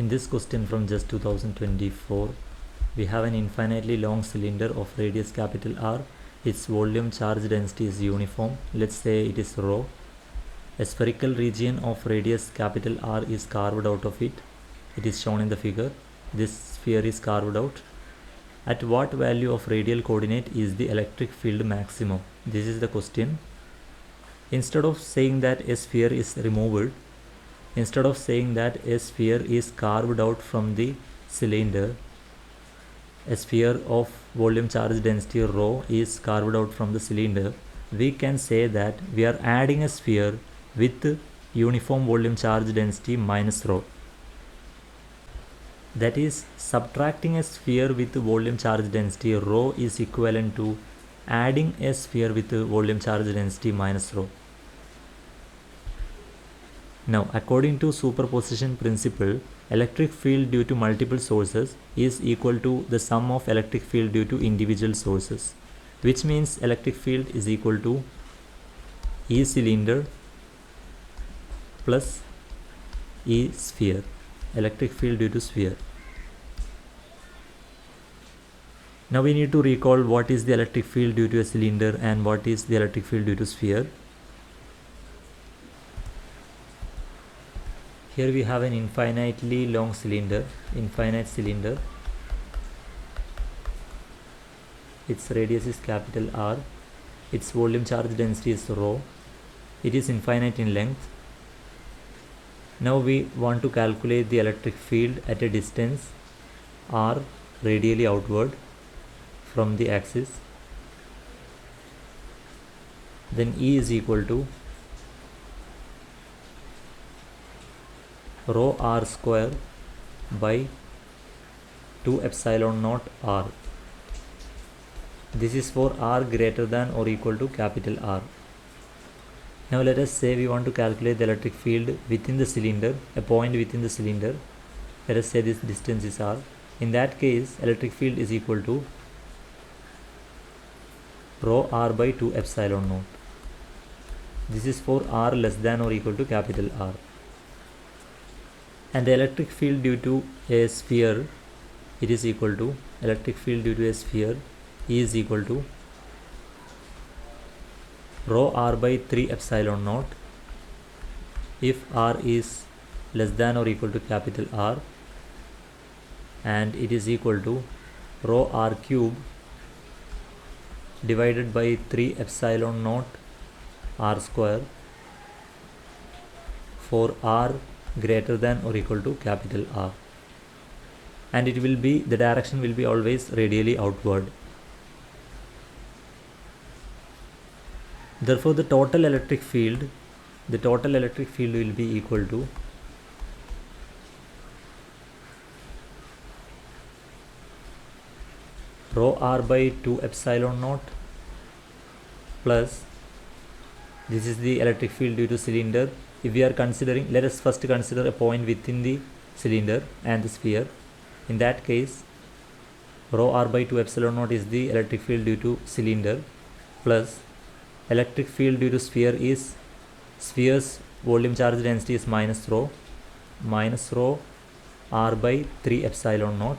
In this question from JEST 2024, we have an infinitely long cylinder of radius capital R. Its volume charge density is uniform. Let's say it is rho. A spherical region of radius capital R is carved out of it. It is shown in the figure. This sphere is carved out. At what value of radial coordinate is the electric field maximum? This is the question. Instead of saying that a sphere is removed, instead of saying that a sphere is carved out from the cylinder, a sphere of volume charge density rho is carved out from the cylinder, we can say that we are adding a sphere with uniform volume charge density minus rho. That is, subtracting a sphere with volume charge density rho is equivalent to adding a sphere with volume charge density minus rho. Now, according to superposition principle, electric field due to multiple sources is equal to the sum of electric field due to individual sources, which means electric field is equal to E cylinder plus E sphere, electric field due to sphere. Now we need to recall what is the electric field due to a cylinder and what is the electric field due to sphere. Here we have an infinitely long cylinder, infinite cylinder. Its radius is capital R. Its volume charge density is rho. It is infinite in length. Now we want to calculate the electric field at a distance R radially outward from the axis. Then E is equal to rho R square by 2 epsilon naught R. This is for R greater than or equal to capital R. Now let us say we want to calculate the electric field within the cylinder, a point within the cylinder. Let us say this distance is R. In that case, electric field is equal to rho R by 2 epsilon naught. This is for R less than or equal to capital R. And the electric field due to a sphere, it is equal to electric field due to a sphere is equal to rho R by 3 epsilon naught if R is less than or equal to capital R, and it is equal to rho R cube divided by 3 epsilon naught R square for R greater than or equal to capital R, and it will be, the direction will be always radially outward. Therefore the total electric field will be equal to rho R by 2 epsilon naught plus, this is the electric field due to cylinder. If we are considering, let us first consider a point within the cylinder and the sphere. In that case, rho R by 2 epsilon naught is the electric field due to cylinder plus electric field due to sphere is, sphere's volume charge density is minus rho R by 3 epsilon naught.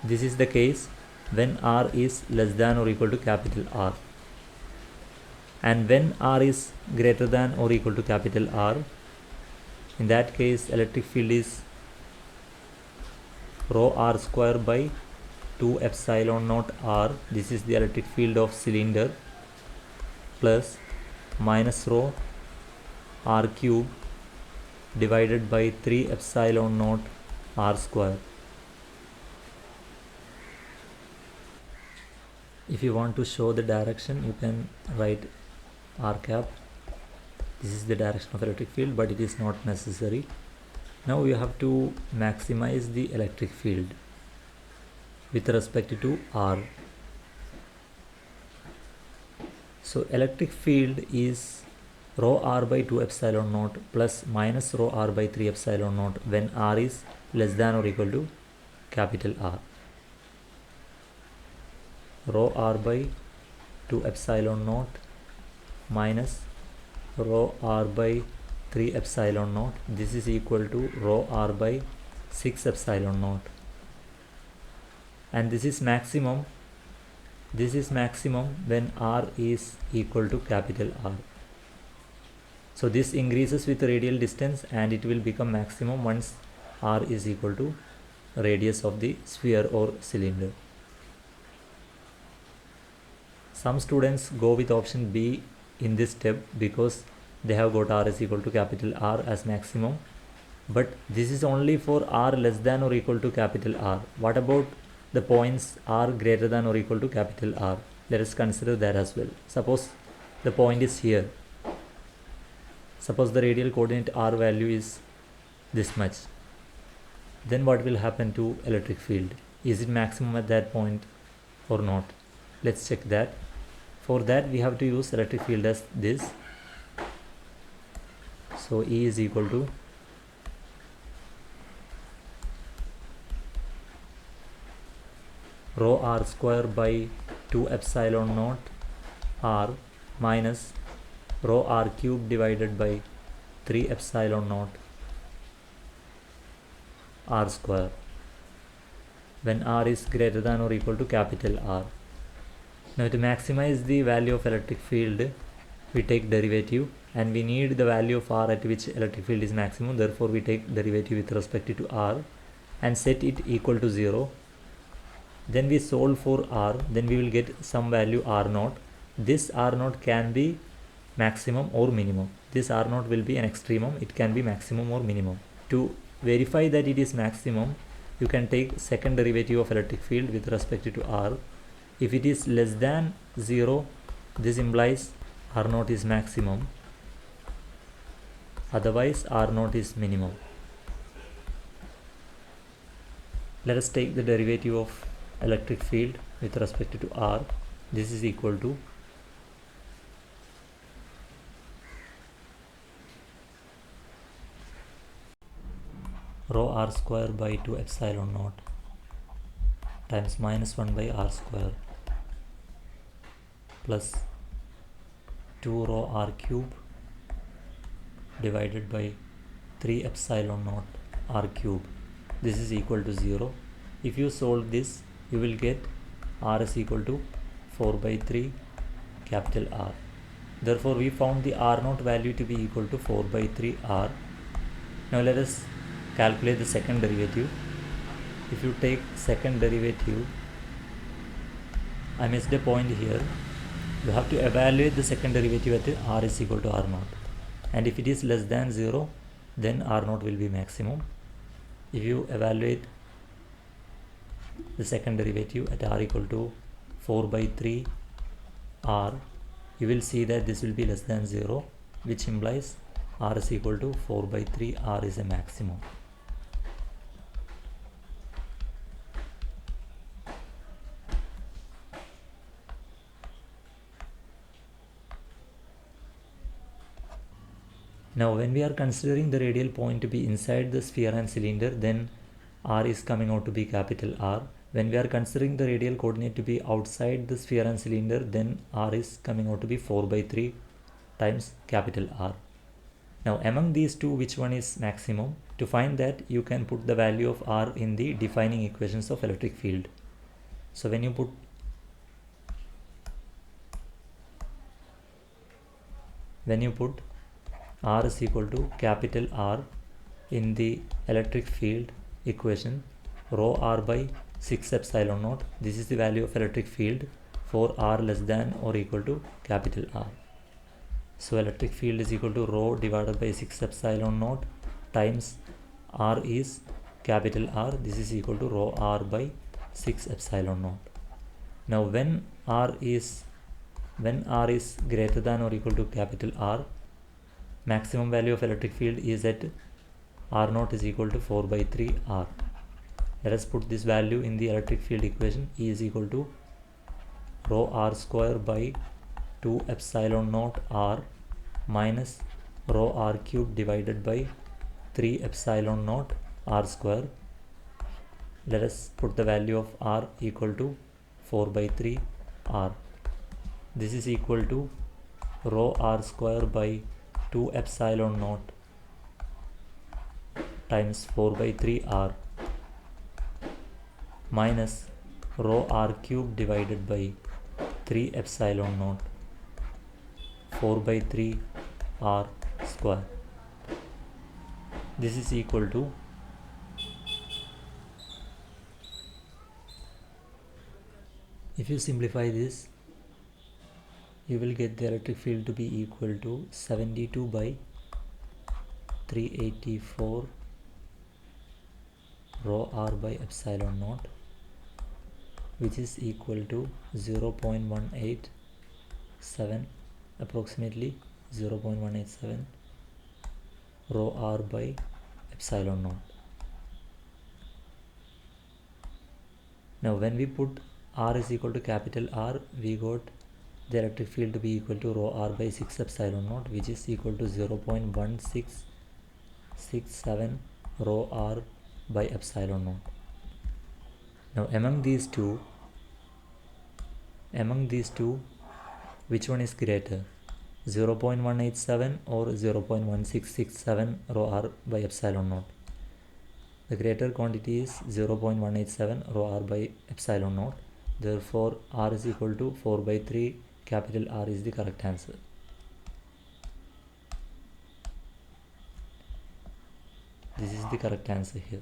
This is the case when R is less than or equal to capital R. And when R is greater than or equal to capital R, in that case electric field is rho R square by 2 epsilon naught R. This is the electric field of cylinder plus minus rho R cube divided by 3 epsilon naught R square. If you want to show the direction, you can write R cap. This is the direction of electric field, but it is not necessary. Now you have to maximize the electric field with respect to R. So electric field is rho R by 2 epsilon naught plus minus rho R by 3 epsilon naught when R is less than or equal to capital R. Rho R by 2 epsilon naught minus rho R by 3 epsilon naught. This is equal to rho r by 6 epsilon naught. And this is maximum when r is equal to capital R. So this increases with radial distance and it will become maximum once r is equal to radius of the sphere or cylinder. Some students go with option B in this step because they have got r is equal to capital R as maximum, but this is only for r less than or equal to capital R. What about the points r greater than or equal to capital R? Let us consider that as well. Suppose the point is here. Suppose the radial coordinate r value is this much. Then what will happen to electric field? Is it maximum at that point or not? Let's check that. For that we have to use electric field as this. So E is equal to rho r square by 2 epsilon naught r minus rho r cube divided by 3 epsilon naught r square when r is greater than or equal to capital R. Now to maximize the value of electric field, we take derivative, and we need the value of r at which electric field is maximum. Therefore we take derivative with respect to r and set it equal to 0. Then we solve for r, then we will get some value r0. This r0 can be maximum or minimum. This r0 will be an extremum. It can be maximum or minimum. To verify that it is maximum, you can take second derivative of electric field with respect to r. If it is less than 0, this implies r0 is maximum. Otherwise r0 is minimum. Let us take the derivative of electric field with respect to r. This is equal to rho r square by 2 epsilon naught times minus 1 by r square plus 2 rho r cube divided by 3 epsilon naught r cube. This is equal to 0. If you solve this, you will get r is equal to 4 by 3 capital R. Therefore we found the r0 value to be equal to 4 by 3 r. Now let us calculate the second derivative. If you take second derivative, I missed a point here. You have to evaluate the second derivative at r is equal to r0, and if it is less than 0, then r0 will be maximum. If you evaluate the second derivative at r equal to 4 by 3 r, you will see that this will be less than 0, which implies r is equal to 4 by 3 r is a maximum. Now when we are considering the radial point to be inside the sphere and cylinder, then r is coming out to be capital R. When we are considering the radial coordinate to be outside the sphere and cylinder, then r is coming out to be 4 by 3 times capital R. Now among these two, which one is maximum? To find that, you can put the value of r in the defining equations of electric field. So when you put r is equal to capital R in the electric field equation, rho r by 6 epsilon naught, this is the value of electric field for r less than or equal to capital R. So electric field is equal to rho divided by 6 epsilon naught times r is capital R. This is equal to rho r by 6 epsilon naught. Now when r is greater than or equal to capital R, maximum value of electric field is at r0 is equal to 4 by 3 r. Let us put this value in the electric field equation. E is equal to rho r square by 2 epsilon naught r minus rho r cube divided by 3 epsilon naught r square. Let us put the value of r equal to 4 by 3 r. This is equal to rho r square by 2 epsilon naught times 4 by 3 r minus rho r cube divided by 3 epsilon naught 4 by 3 r square. This is equal to if you simplify this, you will get the electric field to be equal to 72 by 384 rho r by epsilon naught, which is equal to 0.187, approximately 0.187 rho r by epsilon naught. Now when we put r is equal to capital R, we got the electric field to be equal to rho r by 6 epsilon naught, which is equal to 0.1667 rho r by epsilon naught. Now among these two, which one is greater, 0.187 or 0.1667 rho r by epsilon naught? The greater quantity is 0.187 rho r by epsilon naught. Therefore r is equal to 4 by 3 capital R is the correct answer. This is the correct answer here.